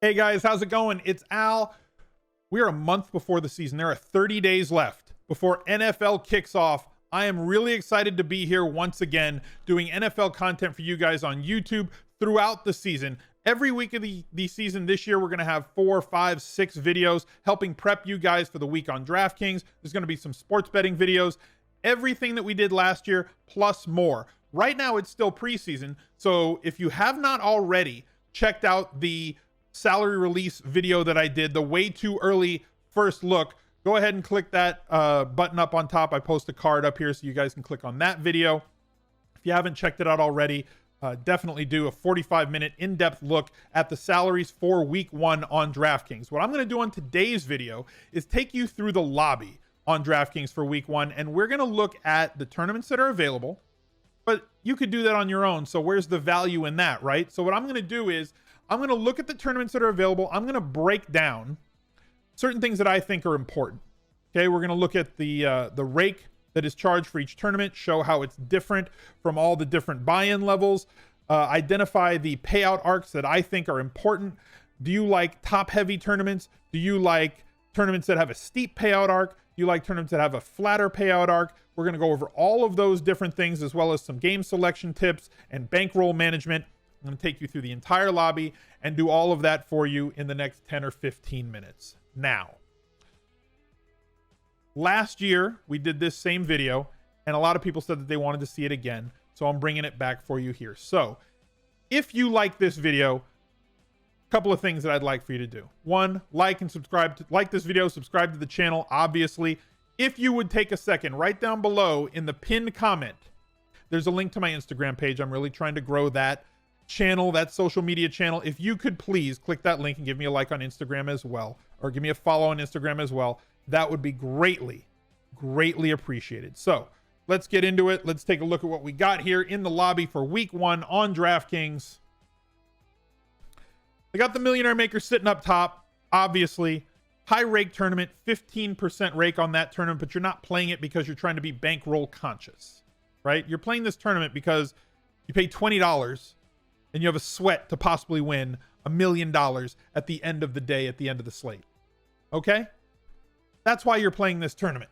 Hey guys, how's it going? It's Al. We are a month before the season. There are 30 days left before NFL kicks off. I am really excited to be here once again doing NFL content for you guys on YouTube throughout the season. Every week of the season this year, we're going to have 4, 5, 6 videos helping prep you guys for the week on Draftkings. There's going to be some sports betting videos, everything that we did last year, plus more. Right now, it's still preseason. So if you have not already checked out the salary release video that I did, the way too early first look, go ahead and click that button up on top. I post a card up here so you guys can click on that video. If you haven't checked it out already, definitely do a 45-minute in-depth look at the salaries for week 1 on DraftKings. What I'm going to do on today's video is take you through the lobby on DraftKings for week 1, and we're going to look at the tournaments that are available, but you could do that on your own. So where's the value in that, right? So what I'm going to do is I'm going to look at the tournaments that are available. I'm going to break down certain things that I think are important. Okay, we're going to look at the rake that is charged for each tournament, show how it's different from all the different buy-in levels, identify the payout arcs that I think are important. Do you like top-heavy tournaments? Do you like tournaments that have a steep payout arc? Do you like tournaments that have a flatter payout arc? We're going to go over all of those different things, as well as some game selection tips and bankroll management. I'm going to take you through the entire lobby and do all of that for you in the next 10 or 15 minutes. Now, last year, we did this same video, and a lot of people said that they wanted to see it again, so I'm bringing it back for you here. So, if you like this video, a couple of things that I'd like for you to do. One, like and subscribe. Like this video, subscribe to the channel, obviously. If you would take a second, right down below in the pinned comment, there's a link to my Instagram page. I'm really trying to grow that channel, that social media channel. If you could please click that link and give me a like on Instagram as well, or give me a follow on Instagram as well, that would be greatly appreciated. So let's get into it. Let's take a look at what we got here in the lobby for week 1 on DraftKings. I got the Millionaire Maker sitting up top, obviously. High rake tournament, 15% rake on that tournament, but you're not playing it because you're trying to be bankroll conscious, right? You're playing this tournament because you pay $20 and you have a sweat to possibly win $1 million at the end of the day, at the end of the slate. Okay? That's why you're playing this tournament.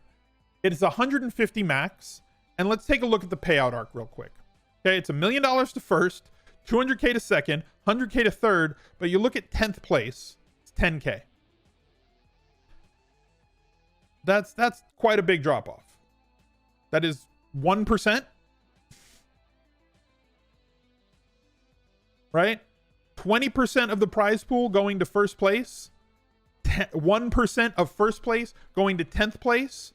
It is 150 max. And let's take a look at the payout arc real quick. Okay, it's $1 million to first, 200K to second, 100K to third, but you look at 10th place, it's 10K. That's quite a big drop off. That is 1%. Right? 20% of the prize pool going to first place. 1% of first place going to 10th place.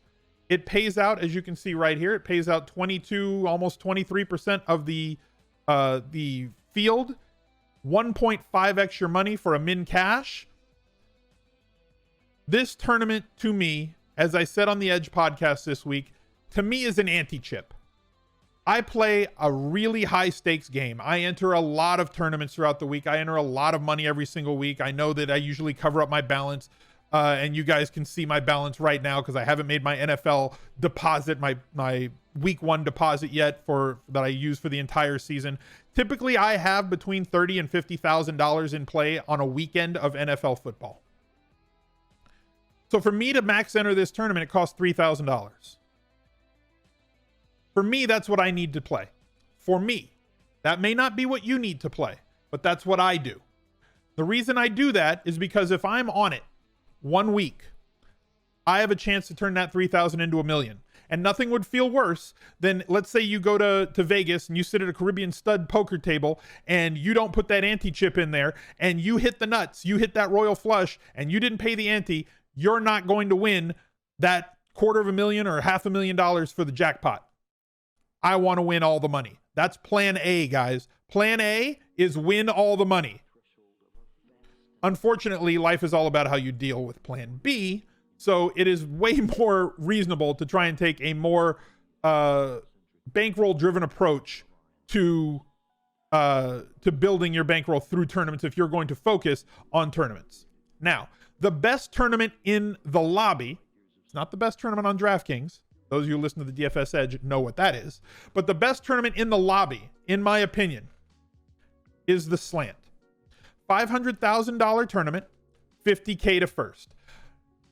It pays out, as you can see right here, it pays out 22, almost 23% of the field. 1.5x your money for a min cash. This tournament, to me, as I said on the Edge podcast this week, to me is an anti-chip. I play a really high stakes game. I enter a lot of tournaments throughout the week. I enter a lot of money every single week. I know that I usually cover up my balance, and you guys can see my balance right now because I haven't made my NFL deposit, my week 1 deposit yet that I use for the entire season. Typically, I have between $30,000 and $50,000 in play on a weekend of NFL football. So for me to max enter this tournament, it costs $3,000. For me, that's what I need to play. For me. That may not be what you need to play, but that's what I do. The reason I do that is because if I'm on it 1 week, I have a chance to turn that 3,000 into $1 million. And nothing would feel worse than, let's say you go to Vegas and you sit at a Caribbean stud poker table and you don't put that ante chip in there and you hit the nuts, you hit that royal flush and you didn't pay the ante. You're not going to win that $250,000 or $500,000 for the jackpot. I want to win all the money. That's plan A, guys. Plan A is win all the money. Unfortunately, life is all about how you deal with plan B. So it is way more reasonable to try and take a more bankroll driven approach to building your bankroll through tournaments if you're going to focus on tournaments. Now, the best tournament in the lobby, it's not the best tournament on DraftKings. Those of you who listen to the DFS Edge know what that is. But the best tournament in the lobby, in my opinion, is the slant. $500,000 tournament, 50K to first.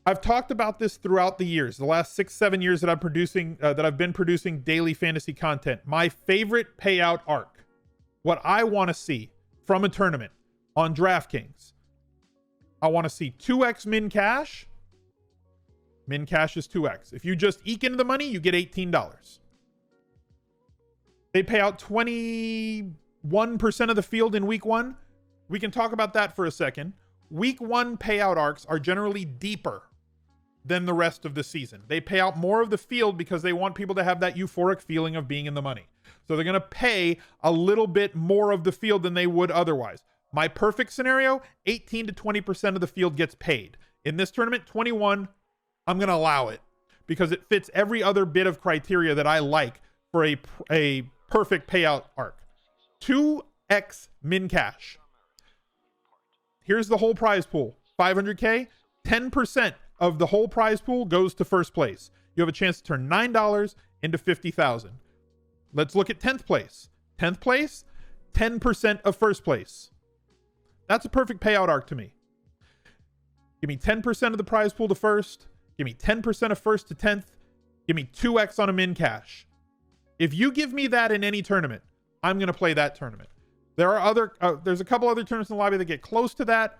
I've talked about this throughout the years, the last 6-7 years that I've been producing daily fantasy content. My favorite payout arc, what I want to see from a tournament on DraftKings, I want to see 2x min cash. Min cash is 2x. If you just eke into the money, you get $18. They pay out 21% of the field in week 1. We can talk about that for a second. Week 1 payout arcs are generally deeper than the rest of the season. They pay out more of the field because they want people to have that euphoric feeling of being in the money. So they're going to pay a little bit more of the field than they would otherwise. My perfect scenario, 18 to 20% of the field gets paid. In this tournament, 21, I'm going to allow it because it fits every other bit of criteria that I like for a perfect payout arc. 2x min cash. Here's the whole prize pool. 500K, 10% of the whole prize pool goes to first place. You have a chance to turn $9 into $50,000. Let's look at 10th place. 10th place, 10% of first place. That's a perfect payout arc to me. Give me 10% of the prize pool to first. Give me 10% of first to 10th. Give me 2x on a min cash. If you give me that in any tournament, I'm going to play that tournament. There's a couple other tournaments in the lobby that get close to that.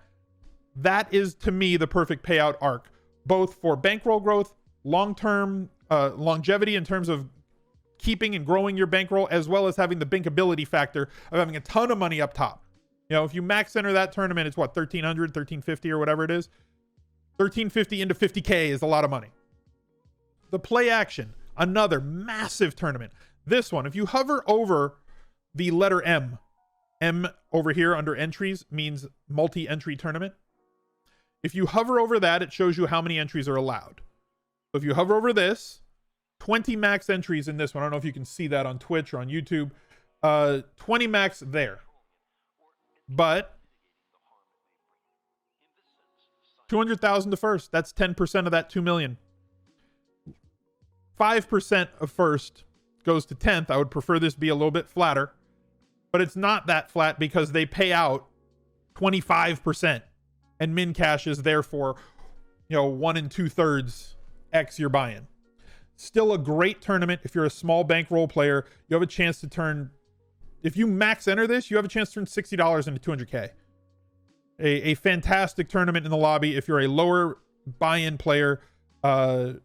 That is, to me, the perfect payout arc, both for bankroll growth, long-term longevity in terms of keeping and growing your bankroll, as well as having the bankability factor of having a ton of money up top. You know, if you max enter that tournament, it's what, 1,300, 1,350 or whatever it is. 1,350 into 50K is a lot of money. The play action, another massive tournament. This one, if you hover over the letter M over here under entries means multi-entry tournament. If you hover over that, it shows you how many entries are allowed. So if you hover over this, 20 max entries in this one. I don't know if you can see that on Twitch or on YouTube. 20 max there. But 200,000 to first. That's 10% of that 2 million. 5% of first goes to 10th. I would prefer this be a little bit flatter, but it's not that flat because they pay out 25% and min cash is therefore, 1 2/3 X you're buying. Still a great tournament. If you're a small bankroll player, you have a chance to turn, if you max enter this, you have a chance to turn $60 into 200K. A fantastic tournament in the lobby if you're a lower buy-in player. But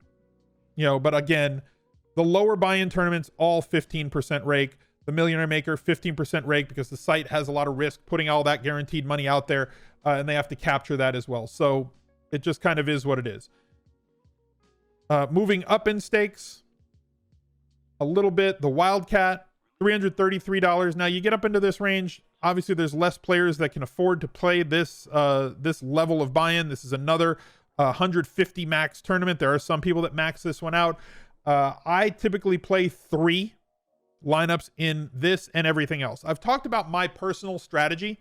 again, the lower buy-in tournaments, all 15% rake. The Millionaire Maker, 15% rake because the site has a lot of risk putting all that guaranteed money out there, and they have to capture that as well. So it just kind of is what it is. Moving up in stakes a little bit, the Wildcat, $333. Now you get up into this range. Obviously, there's less players that can afford to play this level of buy-in. This is another 150 max tournament. There are some people that max this one out. I typically play 3 lineups in this and everything else. I've talked about my personal strategy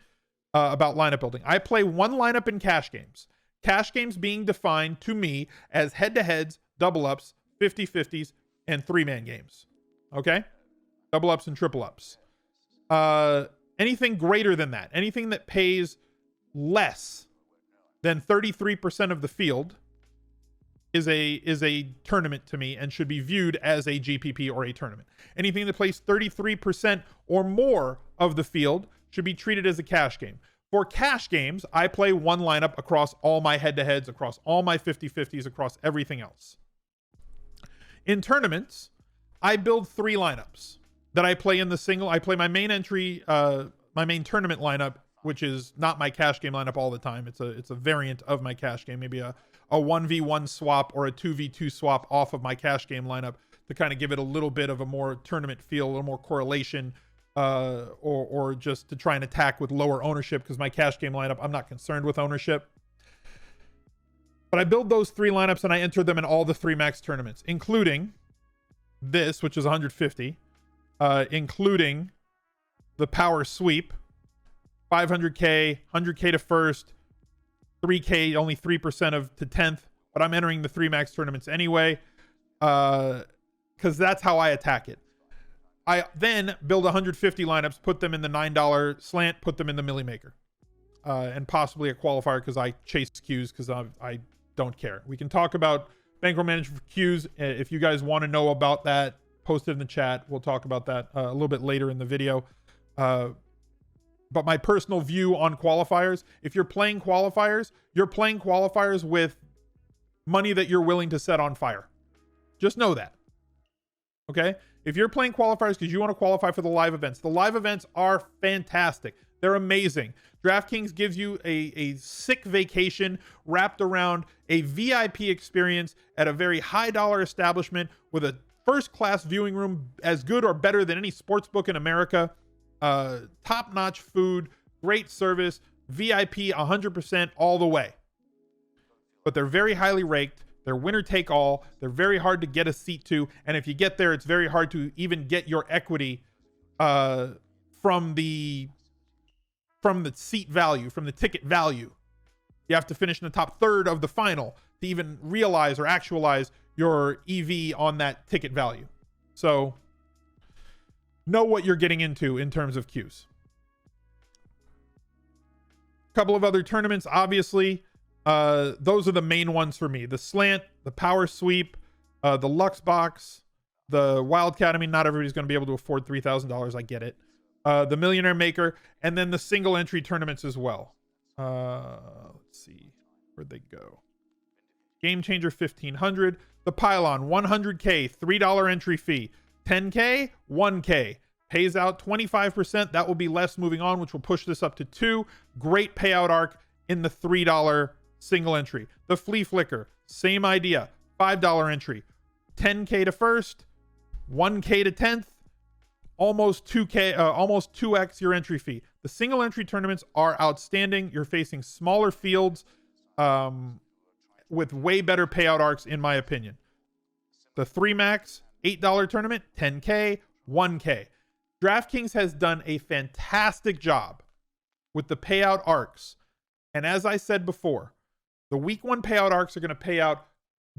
about lineup building. I play 1 lineup in cash games. Cash games being defined to me as head-to-heads, double-ups, 50-50s, and 3-man games. Okay? Double-ups and triple-ups. Anything greater than that, anything that pays less than 33% of the field is a tournament to me and should be viewed as a GPP or a tournament. Anything that plays 33% or more of the field should be treated as a cash game. For cash games, I play 1 lineup across all my head-to-heads, across all my 50-50s, across everything else. In tournaments, I build 3 lineups that I play in the single. I play my main entry, my main tournament lineup, which is not my cash game lineup all the time. It's a variant of my cash game, maybe a 1v1 swap or a 2v2 swap off of my cash game lineup to kind of give it a little bit of a more tournament feel, a little more correlation, or just to try and attack with lower ownership, because my cash game lineup, I'm not concerned with ownership. But I build those 3 lineups and I enter them in all the 3 max tournaments, including this, which is 150, including the power sweep, 500K, 100K to first, 3K, only 3% to 10th, but I'm entering the 3 max tournaments anyway, because that's how I attack it. I then build 150 lineups, put them in the $9 slant, put them in the Millie Maker. and possibly a qualifier because I chase queues because I don't care. We can talk about bankroll management for queues. If you guys want to know about that, post it in the chat. We'll talk about that a little bit later in the video. But my personal view on qualifiers, if you're playing qualifiers with money that you're willing to set on fire. Just know that. Okay? If you're playing qualifiers because you want to qualify for the live events are fantastic. They're amazing. DraftKings gives you a sick vacation wrapped around a VIP experience at a very high dollar establishment with a first-class viewing room as good or better than any sports book in America. Top-notch food, great service, VIP 100% all the way. But they're very highly raked. They're winner take all. They're very hard to get a seat to. And if you get there, it's very hard to even get your equity from the seat value, from the ticket value. You have to finish in the top third of the final to even realize or actualize your EV on that ticket value. So know what you're getting into in terms of queues. A couple of other tournaments, obviously. Those are the main ones for me. The slant, the power sweep, the Lux box, the Wildcat. I mean, not everybody's going to be able to afford $3,000. I get it. The Millionaire Maker, and then the single entry tournaments as well. Let's see. Where'd they go? Game Changer 1500. The Pylon 100K, $3 entry fee. 10K, 1K. Pays out 25%. That will be less moving on, which will push this up to 2. Great payout arc in the $3 single entry. The Flea Flicker, same idea. $5 entry. 10K to first, 1K to 10th. Almost 2K, almost 2x your entry fee. The single entry tournaments are outstanding. You're facing smaller fields with way better payout arcs, in my opinion. The 3 max, $8 tournament, 10K, 1K. DraftKings has done a fantastic job with the payout arcs. And as I said before, the week 1 payout arcs are going to pay out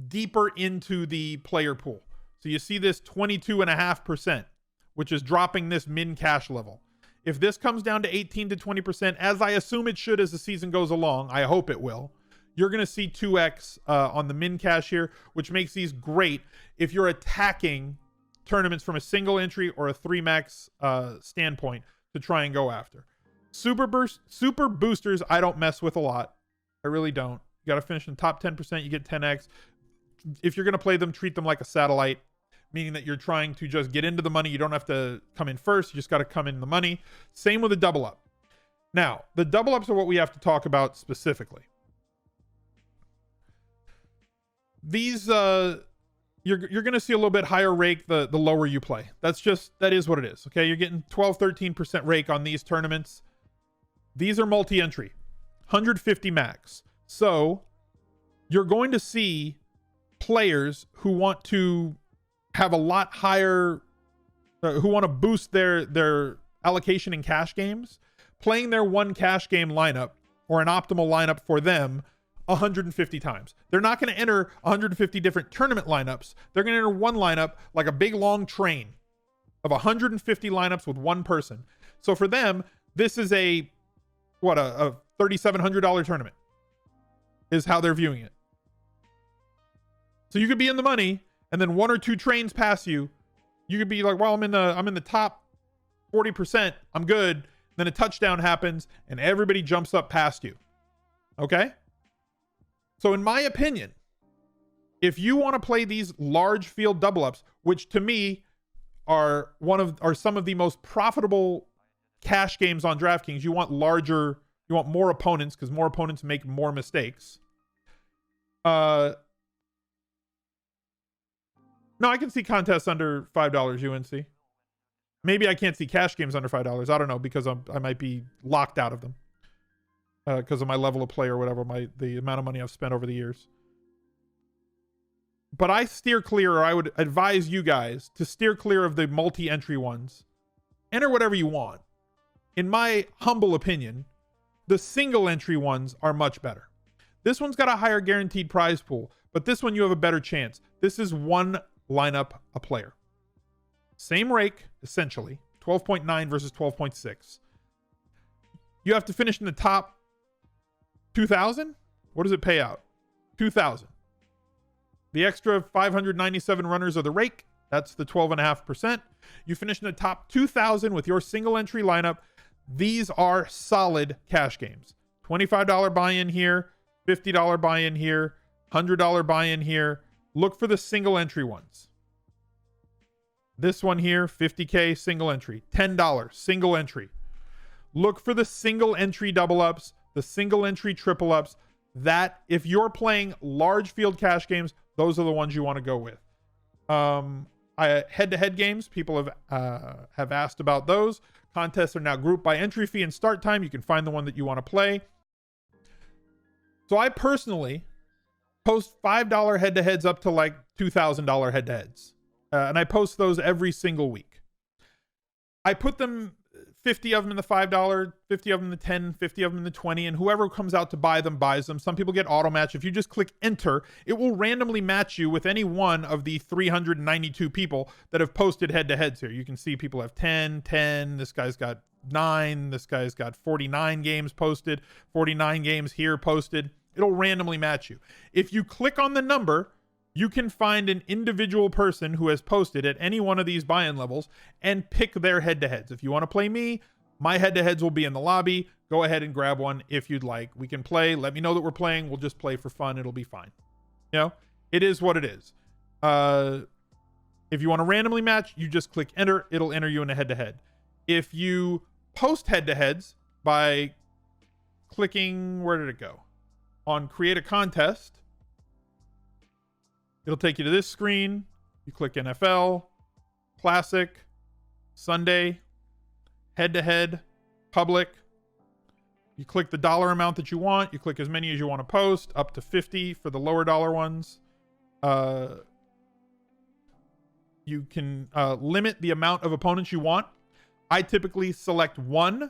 deeper into the player pool. So you see this 22.5%. Which is dropping this min cash level. If this comes down to 18 to 20%, as I assume it should as the season goes along, I hope it will, you're going to see 2x on the min cash here, which makes these great if you're attacking tournaments from a single entry or a 3 max standpoint to try and go after. Super boosters, I don't mess with a lot. I really don't. You got to finish in the top 10%, you get 10x. If you're going to play them, treat them like a satellite. Meaning that you're trying to just get into the money. You don't have to come in first. You just got to come in the money. Same with the double up. Now, the double ups are what we have to talk about specifically. These, you're going to see a little bit higher rake the lower you play. That is what it is. Okay. You're getting 12, 13% rake on these tournaments. These are multi-entry, 150 max. So you're going to see players who want to have a lot higher, who want to boost their allocation in cash games, playing their 1 cash game lineup or an optimal lineup for them 150 times. They're not going to enter 150 different tournament lineups. They're going to enter one lineup like a big long train of 150 lineups with one person. So for them, this is a $3,700 tournament is how they're viewing it. So you could be in the money, and then 1 or 2 trains pass you. You could be like, well, I'm in the top 40%. I'm good. Then a touchdown happens and everybody jumps up past you. Okay? So in my opinion, if you want to play these large field double ups, which to me are some of the most profitable cash games on DraftKings, you want more opponents because more opponents make more mistakes. No, I can see contests under $5 UNC. Maybe I can't see cash games under $5. I don't know, because I might be locked out of them because of my level of play or whatever, the amount of money I've spent over the years. But I steer clear, or I would advise you guys to steer clear of the multi-entry ones. Enter whatever you want. In my humble opinion, the single entry ones are much better. This one's got a higher guaranteed prize pool, but this one you have a better chance. This is 1 lineup a player. Same rake, essentially. 12.9 versus 12.6. You have to finish in the top 2,000? What does it pay out? 2,000. The extra 597 runners are the rake. That's the 12.5%. You finish in the top 2,000 with your single entry lineup. These are solid cash games. $25 buy-in here, $50 buy-in here, $100 buy-in here. Look for the single entry ones. This one here, 50K single entry, $10 single entry. Look for the single entry double ups, the single entry triple ups. That, if you're playing large field cash games, those are the ones you want to go with. Head-to-head games, people have asked about those. Contests are now grouped by entry fee and start time. You can find the one that you want to play. So I personally post $5 head-to-heads up to like $2,000 head-to-heads. And I post those every single week. I put them, 50 of them in the $5, 50 of them in the 10, 50 of them in the 20, and whoever comes out to buy them buys them. Some people get auto match. If you just click enter, it will randomly match you with any one of the 392 people that have posted head-to-heads here. You can see people have 10, this guy's got 9, this guy's got 49 games posted, 49 games here posted. It'll randomly match you. If you click on the number, you can find an individual person who has posted at any one of these buy-in levels and pick their head-to-heads. If you want to play me, my head-to-heads will be in the lobby. Go ahead and grab one if you'd like. We can play. Let me know that we're playing. We'll just play for fun. It'll be fine. You know, it is what it is. If you want to randomly match, you just click enter. It'll enter you in a head-to-head. If you post head-to-heads by clicking, where did it go? On create a contest, it'll take you to this screen. You click NFL, Classic, Sunday, head-to-head, public. You click the dollar amount that you want. You click as many as you want to post, up to 50 for the lower dollar ones. You can limit the amount of opponents you want. I typically select one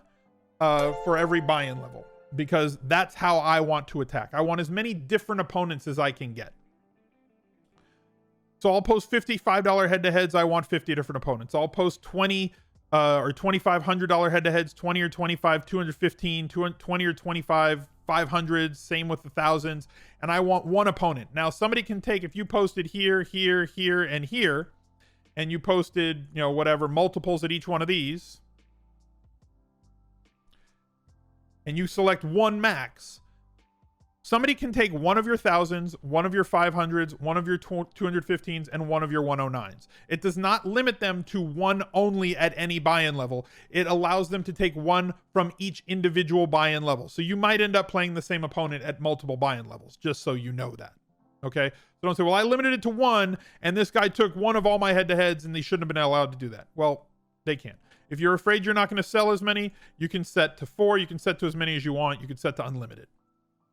for every buy-in level because that's how I want to attack. I want as many different opponents as I can get. So I'll post $55 head-to-heads. I want 50 different opponents. I'll post 20 or $2,500 head-to-heads, 20 or 25, 215, 20 or 25, 500. Same with the thousands. And I want one opponent. Now somebody can take, if you posted here, here, here, and here, and you posted, you know, whatever, multiples at each one of these, and you select one max, somebody can take one of your thousands, one of your 500s, one of your 215s, and one of your 109s. It does not limit them to one only at any buy-in level. It allows them to take one from each individual buy-in level. So you might end up playing the same opponent at multiple buy-in levels, just so you know that. Okay? So don't say, well, I limited it to one, and this guy took one of all my head-to-heads, and they shouldn't have been allowed to do that. Well, they can. If you're afraid you're not going to sell as many, you can set to 4. You can set to as many as you want. You can set to unlimited.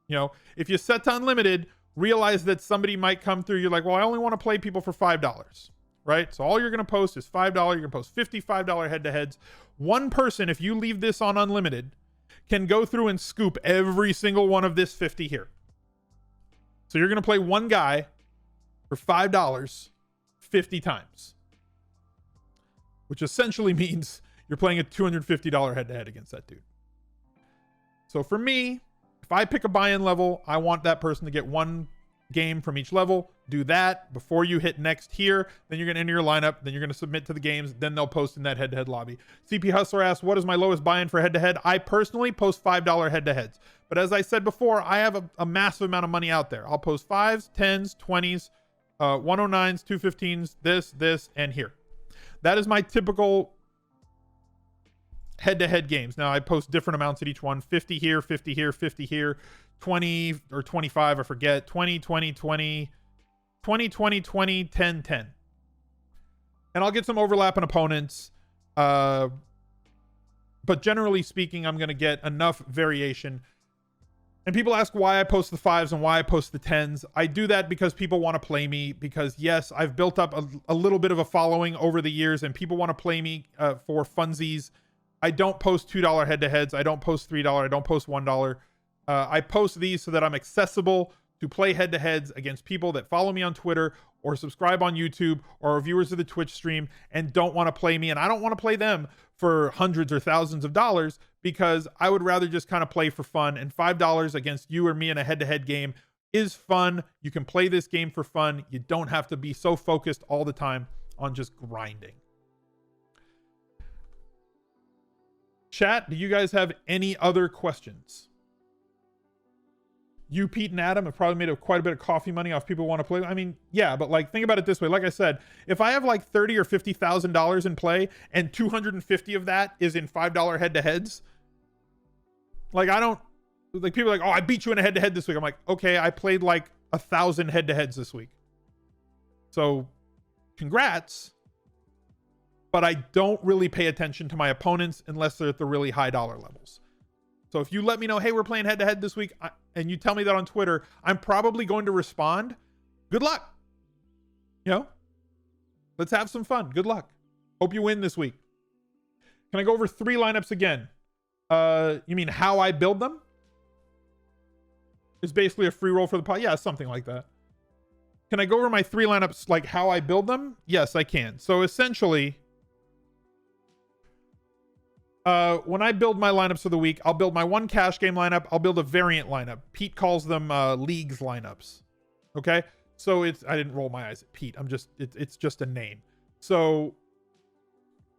You know, if you set to unlimited, realize that somebody might come through. You're like, well, I only want to play people for $5, right? So all you're going to post is $5. You're going to post $55 head-to-heads. One person, if you leave this on unlimited, can go through and scoop every single one of this 50 here. So you're going to play one guy for $5 50 times, which essentially means you're playing a $250 head-to-head against that dude. So for me, if I pick a buy-in level, I want that person to get one game from each level. Do that before you hit next here. Then you're going to enter your lineup. Then you're going to submit to the games. Then they'll post in that head-to-head lobby. CP Hustler asks, what is my lowest buy-in for head-to-head? I personally post $5 head-to-heads. But as I said before, I have a massive amount of money out there. I'll post 5s, 10s, 20s, 109s, 215s, this, and here. That is my typical head-to-head games. Now I post different amounts at each one. 50 here, 50 here, 50 here, 20 or 25, I forget. 20, 20, 20, 20, 20, 20, 10, 10. And I'll get some overlapping opponents. But generally speaking, I'm going to get enough variation. And people ask why I post the 5s and why I post the 10s. I do that because people want to play me, because yes, I've built up a little bit of a following over the years and people want to play me for funsies. I don't post $2 head-to-heads. I don't post $3. I don't post $1. I post these so that I'm accessible to play head-to-heads against people that follow me on Twitter or subscribe on YouTube or are viewers of the Twitch stream and don't want to play me. And I don't want to play them for hundreds or thousands of dollars, because I would rather just kind of play for fun. And $5 against you or me in a head-to-head game is fun. You can play this game for fun. You don't have to be so focused all the time on just grinding. Chat, do you guys have any other questions? You, Pete, and Adam have probably made quite a bit of coffee money off people who want to play. I mean, yeah, but like, think about it this way. Like I said, if I have like $30,000 or $50,000 in play and 250 of that is in $5 head-to-heads, like, I don't, like, people are like, oh, I beat you in a head-to-head this week. I'm like, okay, I played like 1,000 head-to-heads this week. So congrats. But I don't really pay attention to my opponents unless they're at the really high dollar levels. So if you let me know, hey, we're playing head-to-head this week, and you tell me that on Twitter, I'm probably going to respond. Good luck. You know, let's have some fun. Good luck. Hope you win this week. Can I go over 3 lineups again? You mean how I build them? It's basically a free roll for the pot. Yeah, something like that. Can I go over my 3 lineups, like how I build them? Yes, I can. So essentially, when I build my lineups for the week, I'll build my 1 cash game lineup. I'll build a variant lineup. Pete calls them leagues lineups. Okay. So I didn't roll my eyes at Pete. It's just a name. So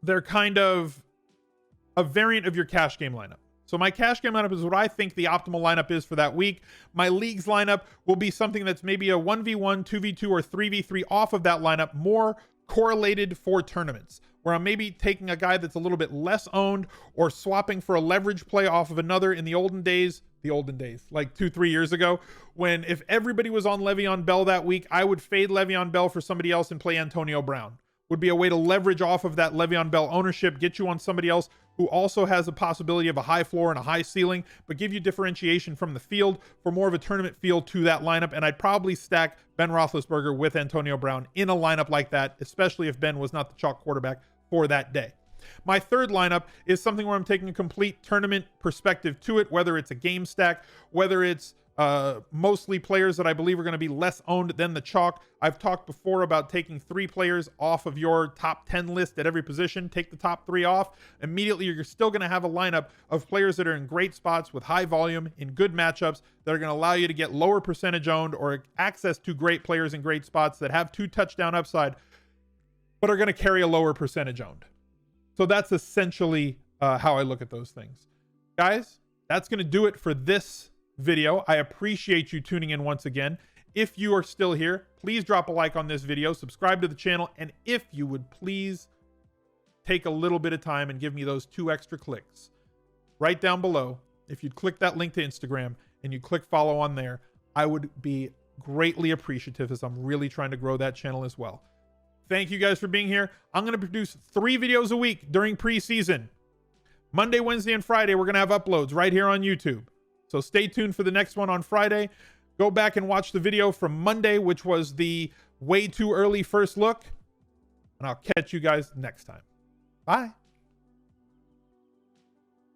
they're kind of a variant of your cash game lineup. So my cash game lineup is what I think the optimal lineup is for that week. My leagues lineup will be something that's maybe a 1v1, 2v2, or 3v3 off of that lineup, more correlated for tournaments, where I'm maybe taking a guy that's a little bit less owned or swapping for a leverage play off of another. In the olden days, like 2-3 years ago, when if everybody was on Le'Veon Bell that week, I would fade Le'Veon Bell for somebody else and play Antonio Brown. Would be a way to leverage off of that Le'Veon Bell ownership, get you on somebody else who also has a possibility of a high floor and a high ceiling, but give you differentiation from the field for more of a tournament feel to that lineup. And I'd probably stack Ben Roethlisberger with Antonio Brown in a lineup like that, especially if Ben was not the chalk quarterback for that day. My 3rd lineup is something where I'm taking a complete tournament perspective to it, whether it's a game stack, whether it's mostly players that I believe are going to be less owned than the chalk. I've talked before about taking 3 players off of your top 10 list at every position. Take the top 3 off. Immediately, you're still going to have a lineup of players that are in great spots with high volume in good matchups that are going to allow you to get lower percentage owned or access to great players in great spots that have 2 touchdown upside, but are going to carry a lower percentage owned. So that's essentially how I look at those things. Guys, that's going to do it for this video. I appreciate you tuning in once again. If you are still here, please drop a like on this video, subscribe to the channel, and if you would please take a little bit of time and give me those 2 extra clicks right down below. If you'd click that link to Instagram and you click follow on there, I would be greatly appreciative, as I'm really trying to grow that channel as well. Thank you guys for being here. I'm going to produce 3 videos a week during preseason. Monday, Wednesday, and Friday, we're going to have uploads right here on YouTube. So stay tuned for the next one on Friday. Go back and watch the video from Monday, which was the way too early first look. And I'll catch you guys next time. Bye.